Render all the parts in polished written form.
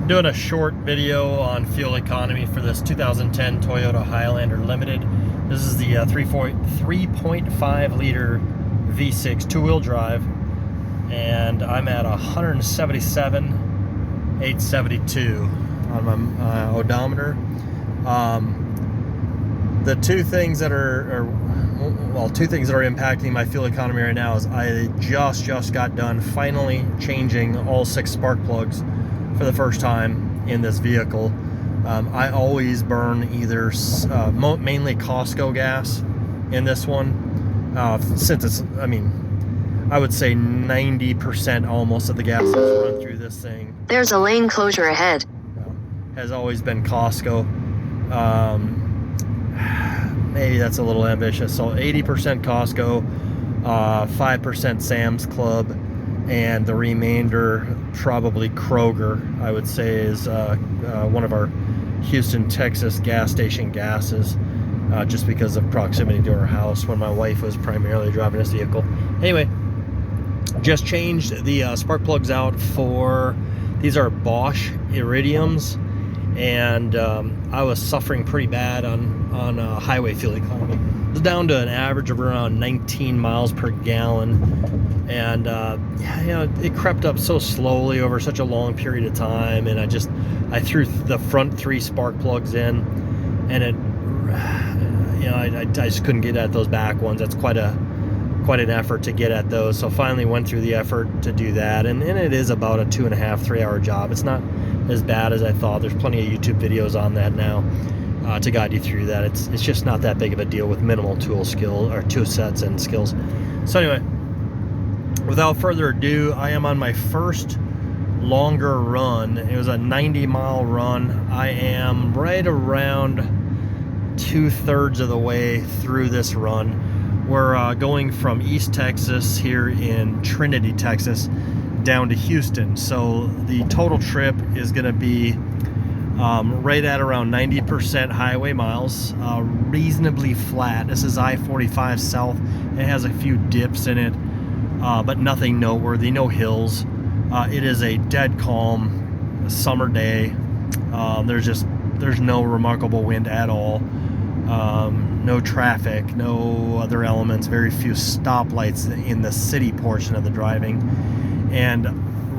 Doing a short video on fuel economy for this 2010 Toyota Highlander Limited. This is the 3.5 liter V6 two-wheel drive, and I'm at 177,872 on my odometer. The two things that are impacting my fuel economy right now is I just got done finally changing all 6 spark plugs for the first time in this vehicle. I always burn either mainly Costco gas in this one, since it's, I would say 90% almost of the gas that's run through this thing. There's a lane closure ahead. Has always been Costco. Maybe that's a little ambitious. So 80% Costco, 5% Sam's Club, and the remainder probably Kroger, I would say, is one of our Houston, Texas gas station gases, just because of proximity to our house when my wife was primarily driving this vehicle. Anyway, just changed the spark plugs out for, these are Bosch Iridiums, and I was suffering pretty bad on highway fuel economy. It was down to an average of around 19 miles per gallon. And it crept up so slowly over such a long period of time, and I threw the front 3 spark plugs in, and I just couldn't get at those back ones. That's quite an effort to get at those. So finally went through the effort to do that, and it is about a 2.5-3 hour job. It's not as bad as I thought. There's plenty of YouTube videos on that now to guide you through that. It's just not that big of a deal with minimal tool sets and skills. So anyway, without further ado, I am on my first longer run. It was a 90-mile run. I am right around 2/3 of the way through this run. We're going from East Texas here in Trinity, Texas, down to Houston. So the total trip is going to be right at around 90% highway miles, reasonably flat. This is I-45 South. It has a few dips in it, but nothing noteworthy, no hills. It is a dead calm summer day. There's no remarkable wind at all. No traffic, no other elements, very few stoplights in the city portion of the driving. And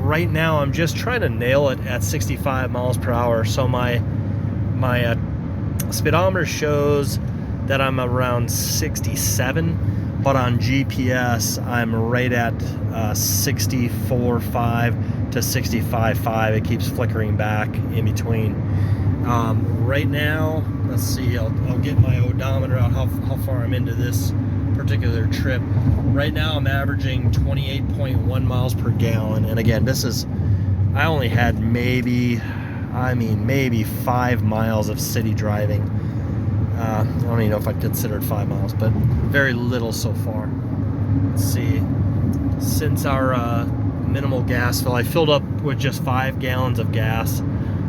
right now I'm just trying to nail it at 65 miles per hour. So my speedometer shows that I'm around 67, but on GPS I'm right at 64.5 to 65.5. It keeps flickering back in between. Right now, let's see, I'll get my odometer out, how far I'm into this particular trip. Right now I'm averaging 28.1 miles per gallon, and again, I only had maybe 5 miles of city driving. I don't even know if I'd consider it 5 miles, but very little so far. Let's see, since our minimal gas fill, I filled up with just 5 gallons of gas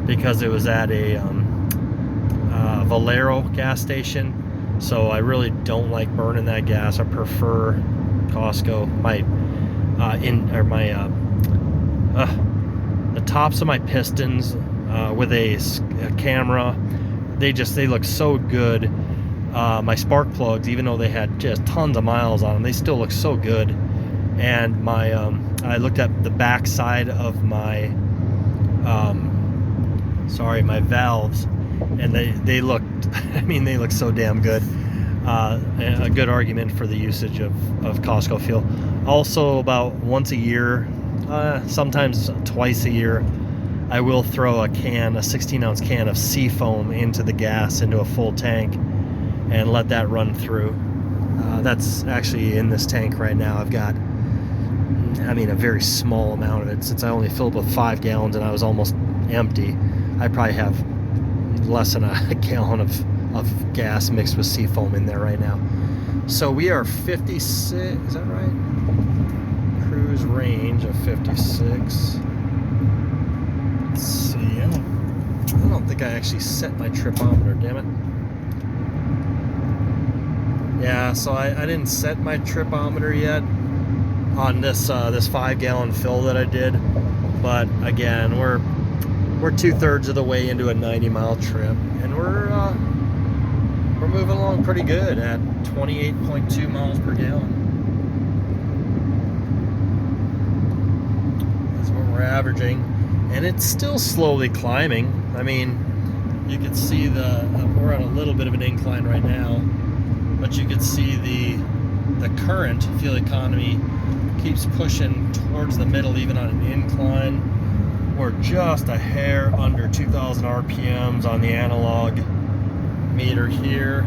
because it was at a Valero gas station. So I really don't like burning that gas. I prefer Costco. The tops of my pistons with a camera, they look so good. My spark plugs, even though they had just tons of miles on them, they still look so good. And I looked at the back side of my my valves, and they looked they look so damn good. A good argument for the usage of Costco fuel. Also, about once a year, sometimes twice a year, I will throw a 16-ounce can of Seafoam into the gas, into a full tank, and let that run through. That's actually in this tank right now. I've got a very small amount of it, since I only filled with 5 gallons and I was almost empty. I probably have less than a gallon of gas mixed with Seafoam in there right now. So we are 56, is that right? Cruise range of 56. Let's see, I don't think I actually set my tripometer, damn it. Yeah, so I didn't set my tripometer yet on this 5 gallon fill that I did, but again, we're we're 2/3 of the way into a 90-mile trip, and we're moving along pretty good at 28.2 miles per gallon. That's what we're averaging, and it's still slowly climbing. I mean, you can see we're on a little bit of an incline right now, but you can see the current fuel economy keeps pushing towards the middle, even on an incline. We're just a hair under 2,000 RPMs on the analog meter here.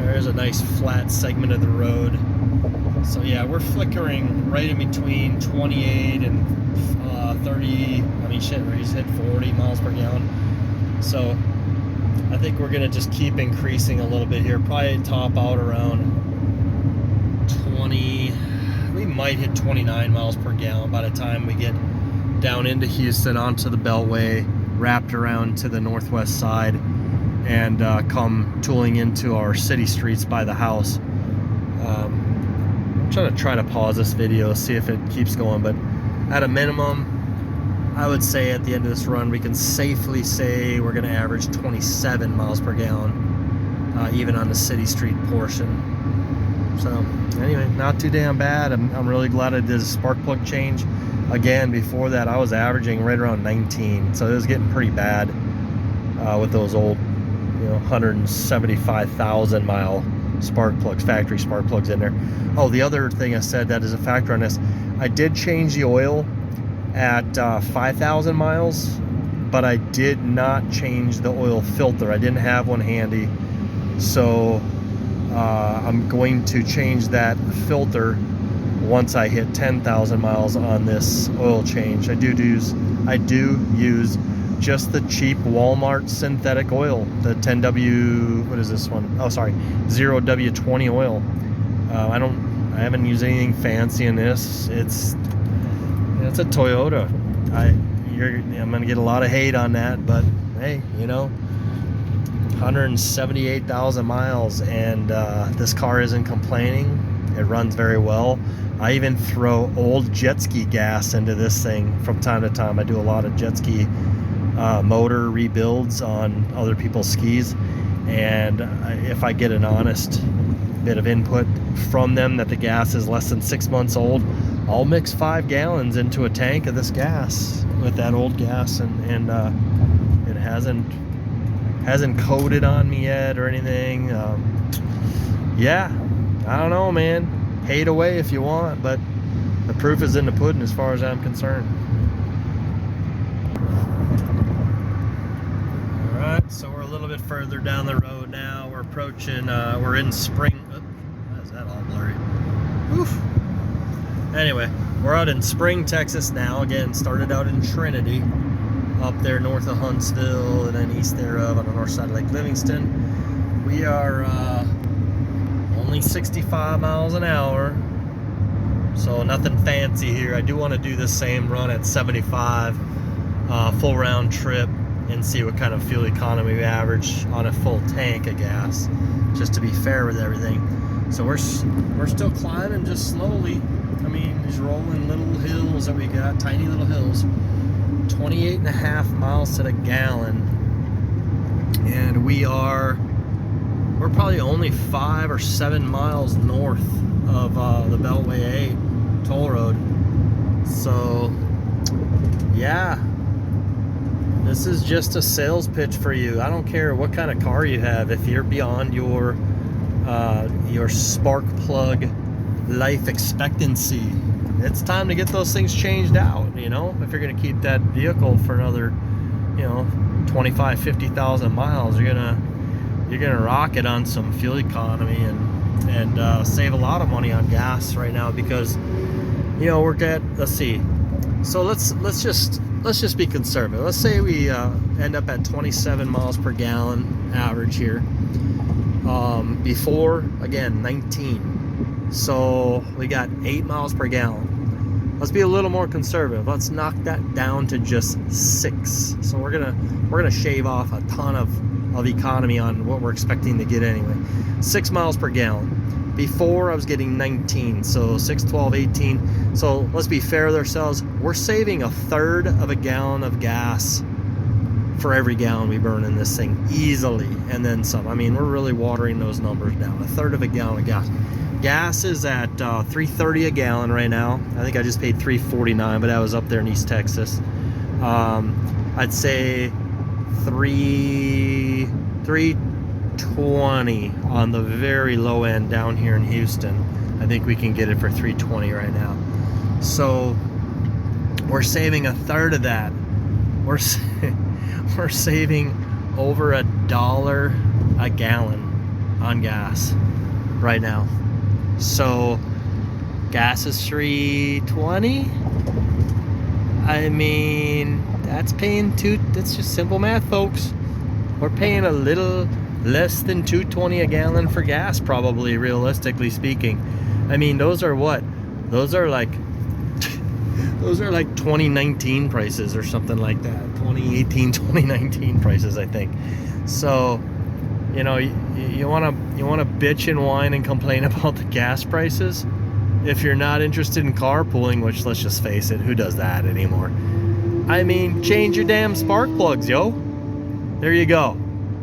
There's a nice flat segment of the road. So yeah, we're flickering right in between 28 and 30. I mean, shit, we just hit 40 miles per gallon. So I think we're gonna just keep increasing a little bit here. Probably top out around 20. We might hit 29 miles per gallon by the time we get down into Houston, onto the Beltway, wrapped around to the northwest side, and come tooling into our city streets by the house. I'm trying to pause this video, see if it keeps going, but at a minimum, I would say at the end of this run, we can safely say we're going to average 27 miles per gallon, even on the city street portion. So anyway, not too damn bad. I'm really glad I did a spark plug change. Again, before that, I was averaging right around 19, so it was getting pretty bad with those old, 175,000 mile spark plugs, factory spark plugs in there. Oh, the other thing I said that is a factor on this, I did change the oil at 5,000 miles, but I did not change the oil filter. I didn't have one handy, so I'm going to change that filter once I hit 10,000 miles on this oil change. I do use just the cheap Walmart synthetic oil, the 10W, what is this one? Oh, sorry, 0W20 oil. I haven't used anything fancy in this. It's a Toyota. I'm gonna get a lot of hate on that, but hey, 178,000 miles, and this car isn't complaining. It runs very well. I even throw old jet ski gas into this thing from time to time. I do a lot of jet ski motor rebuilds on other people's skis, and if I get an honest bit of input from them that the gas is less than 6 months old, I'll mix 5 gallons into a tank of this gas with that old gas, and it hasn't coated on me yet or anything. Yeah, I don't know, man. Hate away if you want, but the proof is in the pudding as far as I'm concerned. Alright, so we're a little bit further down the road now. We're approaching, we're in Spring. Oh, why is that all blurry? Oof. Anyway, we're out in Spring, Texas now. Again, started out in Trinity, up there north of Huntsville, and then east thereof on the north side of Lake Livingston. We are only 65 miles an hour, so nothing fancy here. I do want to do the same run at 75, full round trip, and see what kind of fuel economy we average on a full tank of gas, just to be fair with everything. So we're still climbing just slowly. I mean, these rolling little hills that we got, tiny little hills. 28.5 miles to the gallon, and we're probably only 5 or 7 miles north of the Beltway A toll road. So yeah, this is just a sales pitch for you. I don't care what kind of car you have. If you're beyond your spark plug life expectancy, it's time to get those things changed out. If you're going to keep that vehicle for another 25, 50,000 miles, you're gonna rock it on some fuel economy and save a lot of money on gas right now, because we're at, let's see, so let's just be conservative. Let's say we end up at 27 miles per gallon average here. Before, again, 19. So we got 8 miles per gallon. Let's be a little more conservative. Let's knock that down to just 6. So we're gonna shave off a ton of economy on what we're expecting to get anyway. 6 miles per gallon. Before I was getting 19, so 6, 12, 18. So let's be fair with ourselves. We're saving a third of a gallon of gas for every gallon we burn in this thing easily, and then some. I mean, we're really watering those numbers down. A third of a gallon of gas. Gas is at $3.30 a gallon right now. I think I just paid $3.49, but that was up there in East Texas. I'd say $3.20 on the very low end down here in Houston. I think we can get it for $3.20 right now. So we're saving a third of that. We're saving over $1 a gallon on gas right now. So gas is $3.20. I mean, that's just simple math, folks. We're paying a little less than $2.20 a gallon for gas, probably, realistically speaking. I mean, those are what? Those are like 2019 prices or something like that. 2018, 2019 prices, I think. So, you know, you want to bitch and whine and complain about the gas prices if you're not interested in carpooling, which, let's just face it, who does that anymore? I mean, change your damn spark plugs, yo. There you go.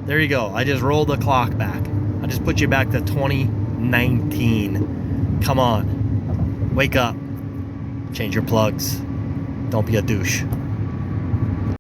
There you go. I just rolled the clock back. I just put you back to 2019. Come on. Wake up. Change your plugs. Don't be a douche.